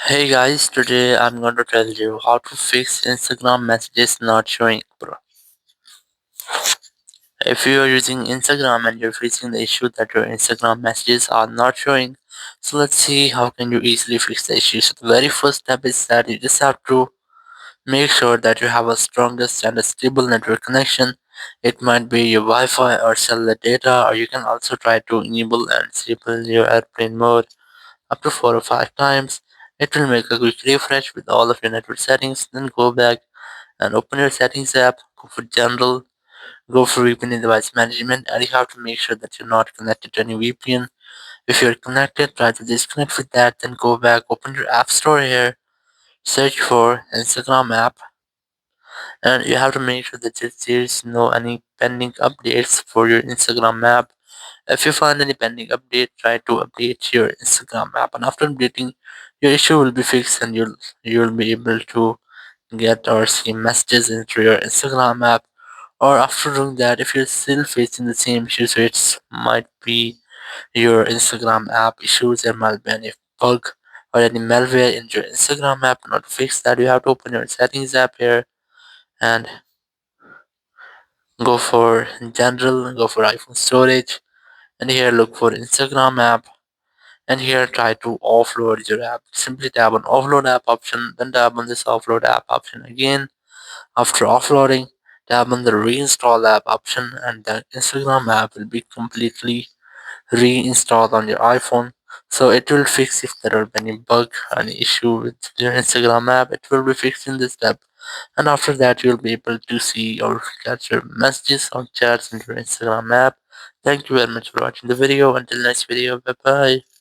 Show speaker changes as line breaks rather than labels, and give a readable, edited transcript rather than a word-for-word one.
Hey guys, today I'm going to tell you how to fix Instagram messages not showing, bro. If you are using Instagram and you're facing the issue that your Instagram messages are not showing, so let's see how can you easily fix the issue. So the very first step is that you just have to make sure that you have a strongest and a stable network connection. It might be your Wi-Fi or cellular data, or you can also try to enable and disable your airplane mode up to 4 or 5 times. It will make a quick refresh with all of your network settings. Then go back and open your settings app. Go for general. Go for VPN device management, and you have to make sure that you're not connected to any VPN. If you're connected, try to disconnect with that. Then go back. Open your app store here. Search for Instagram app, and you have to make sure that there's no any pending updates for your Instagram app. If you find any pending update, try to update your Instagram app, and after updating, your issue will be fixed, and you'll be able to get or see messages into your Instagram app. Or after doing that, if you're still facing the same issue, so it might be your Instagram app issues, there might be any bug or any malware in your Instagram app. Not to fix that, you have to open your settings app here and go for general, go for iPhone storage, and here look for Instagram app, and here try to offload your app. Simply tap on offload app option, then tap on this offload app option again. After offloading, tap on the reinstall app option, and the Instagram app will be completely reinstalled on your iPhone. So it will fix if there are any bug, any issue with your Instagram app. It will be fixed in this step, and after that you'll be able to see or catch your messages or chats in your Instagram app. Thank you very much for watching the video. Until next video, bye bye.